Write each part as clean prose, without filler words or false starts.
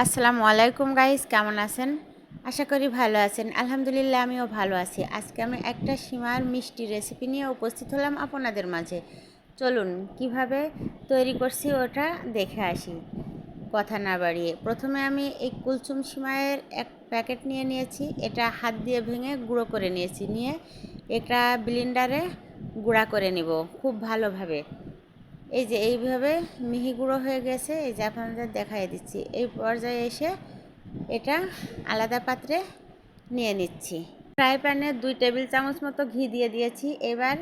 আসসালামু আলাইকুম গাইস, কেমন আছেন? আশা করি ভালো আছেন। আলহামদুলিল্লাহ, আমিও ভালো আছি। আজকে আমি একটা সিমার মিষ্টি রেসিপি নিয়ে উপস্থিত হলাম আপনাদের মাঝে। চলুন কিভাবে তৈরি করছি ওটা দেখে আসি, কথা না বাড়িয়ে। প্রথমে আমি এই কুলসুম সিমাইয়ের এক প্যাকেট নিয়ে নিয়েছি। এটা হাত দিয়ে ভেঙে গুঁড়ো করে নিয়েছি। নিয়ে এটা ব্লেন্ডারে গুঁড়া করে নেব খুব ভালোভাবে। এই যে এইভাবে মিহি গুঁড়ো হয়ে গেছে। এই যে আপনাদের দেখাই দিচ্ছি। এই পর্যায়ে এসে এটা আলাদা পাত্রে নিয়ে নিচ্ছি। ফ্রাই প্যানে 2 টেবিল চামচ মতো ঘি দিয়ে দিয়েছি। এবার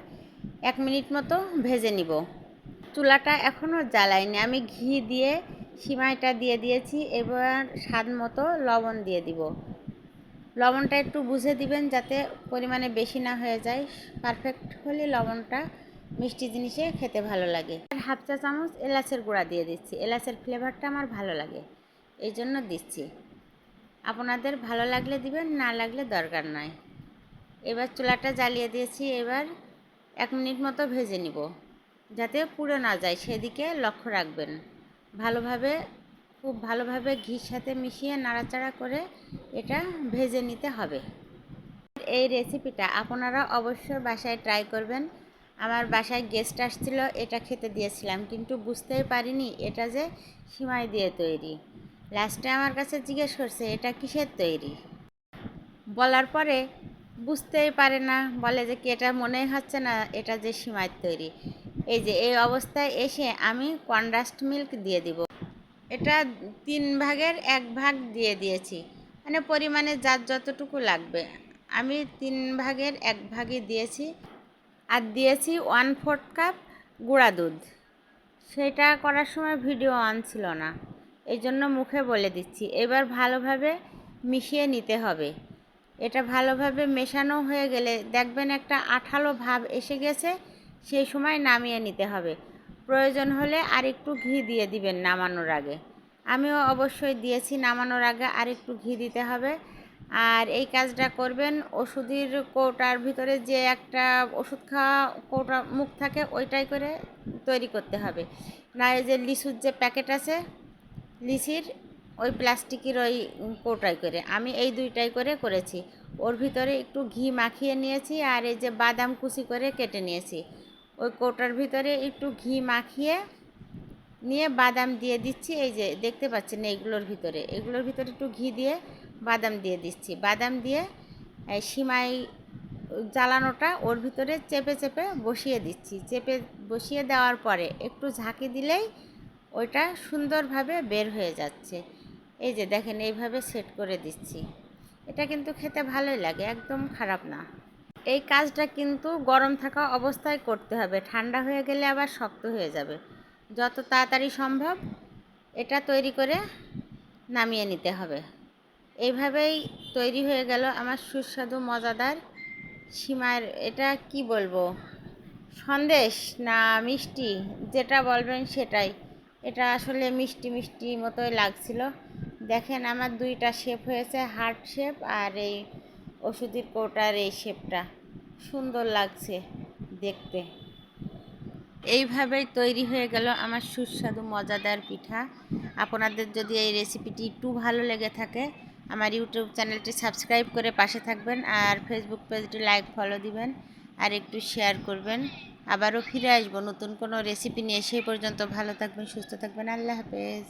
1 মিনিট মতো ভেজে নিব। চুলাটা এখনও জ্বালাইনি। আমি ঘি দিয়ে সিমাইটা দিয়ে দিয়েছি। এবার স্বাদ মতো লবণ দিয়ে দিব। লবণটা একটু বুঝে দিবেন যাতে পরিমাণে বেশি না হয়ে যায়। পারফেক্ট হলে লবণটা মিষ্টি জিনিসে খেতে ভালো লাগে। আর হাফ চা চামচ এলাচের গুঁড়া দিয়ে দিচ্ছি। এলাচের ফ্লেভারটা আমার ভালো লাগে, এই জন্য দিচ্ছি। আপনাদের ভালো লাগলে দিবেন, না লাগলে দরকার নয়। এবার চুলাটা জ্বালিয়ে দিয়েছি। এবার 1 মিনিট মতো ভেজে নিব, যাতে পুড়ে না যায় সেদিকে লক্ষ্য রাখবেন। খুব ভালোভাবে ঘির সাথে মিশিয়ে নাড়াচাড়া করে এটা ভেজে নিতে হবে। এই রেসিপিটা আপনারা অবশ্যই বাসায় ট্রাই করবেন। আমার বাসায় গেস্ট আসছিল, এটা খেতে দিয়েছিলাম, কিন্তু বুঝতেই পারিনি এটা যে সিমাই দিয়ে তৈরি। লাস্টে আমার কাছে জিজ্ঞেস করছে এটা কিসের তৈরি। বলার পরে বুঝতেই পারে না, বলে যে কি এটা মনেই হচ্ছে না এটা যে সিমাইয়ের তৈরি। এই যে এই অবস্থায় এসে আমি কনডেন্সড মিল্ক দিয়ে দিব। এটা 3 ভাগের 1 ভাগ দিয়ে দিয়েছি, মানে পরিমাণে যার যতটুকু লাগবে। আমি 3 ভাগের 1 ভাগই দিয়েছি। আর দিয়েছি 1/4 কাপ গুঁড়া দুধ। সেটা করার সময় ভিডিও অন ছিল না, এই জন্য মুখে বলে দিচ্ছি। এবার ভালোভাবে মিশিয়ে নিতে হবে। এটা ভালোভাবে মেশানো হয়ে গেলে দেখবেন একটা আঠালো ভাব এসে গেছে। সেই সময় নামিয়ে নিতে হবে। প্রয়োজন হলে আরেকটু ঘি দিয়ে দিবেন নামানোর আগে। আমিও অবশ্যই দিয়েছি, নামানোর আগে আরেকটু ঘি দিতে হবে। আর এই কাজটা করবেন ওষুধের কৌটার ভিতরে যে একটা ওষুধ খাওয়া কৌটা মুখ থাকে, ওইটাই করে তৈরি করতে হবে। না এই যে লিচুর যে প্যাকেট আছে লিচির, ওই প্লাস্টিকের ওই কৌটাই করে আমি এই দুইটাই করে করেছি। ওর ভিতরে একটু ঘি মাখিয়ে নিয়েছি। আর এই যে বাদাম কুচি করে কেটে নিয়েছি, ওই কৌটার ভিতরে একটু ঘি মাখিয়ে নিয়ে বাদাম দিয়ে দিচ্ছি। এই যে দেখতে পাচ্ছেন এগুলোর ভিতরে একটু ঘি দিয়ে বাদাম দিয়ে দিচ্ছি। বাদাম দিয়ে সিমাই জ্বালানোটা ওর ভিতরে চেপে চেপে বসিয়ে দিচ্ছি। চেপে বসিয়ে দেওয়ার পরে একটু ঝাঁকি দিলেই ওইটা সুন্দরভাবে বের হয়ে যাচ্ছে। এই যে দেখেন এইভাবে সেট করে দিচ্ছি। এটা কিন্তু খেতে ভালোই লাগে, একদম খারাপ না। এই কাজটা কিন্তু গরম থাকা অবস্থায় করতে হবে, ঠান্ডা হয়ে গেলে আবার শক্ত হয়ে যাবে। যত তাড়াতাড়ি সম্ভব এটা তৈরি করে নামিয়ে নিতে হবে। এইভাবেই তৈরি হয়ে গেল আমার সুস্বাদু মজাদার সিমাইয়ের, এটা কি বলবো, সন্দেশ না মিষ্টি, যেটা বলবেন সেটাই। এটা আসলে মিষ্টি মিষ্টি মতোই লাগছিল। দেখেন আমার 2টা শেপ হয়েছে, হার্ট শেপ আর এই ওষুধের কৌটার এই শেপটা সুন্দর লাগছে দেখতে। এইভাবেই তৈরি হয়ে গেল আমার সুস্বাদু মজাদার পিঠা। আপনাদের যদি এই রেসিপিটি একটু ভালো লেগে থাকে, আমার ইউটিউব চ্যানেলটি সাবস্ক্রাইব করে পাশে থাকবেন। আর ফেসবুক পেজটি লাইক ফলো দিবেন, আর একটু শেয়ার করবেন। আবারও ফিরে আসবো নতুন কোনো রেসিপি নিয়ে। সেই পর্যন্ত ভালো থাকবেন, সুস্থ থাকবেন। আল্লাহ হাফেজ।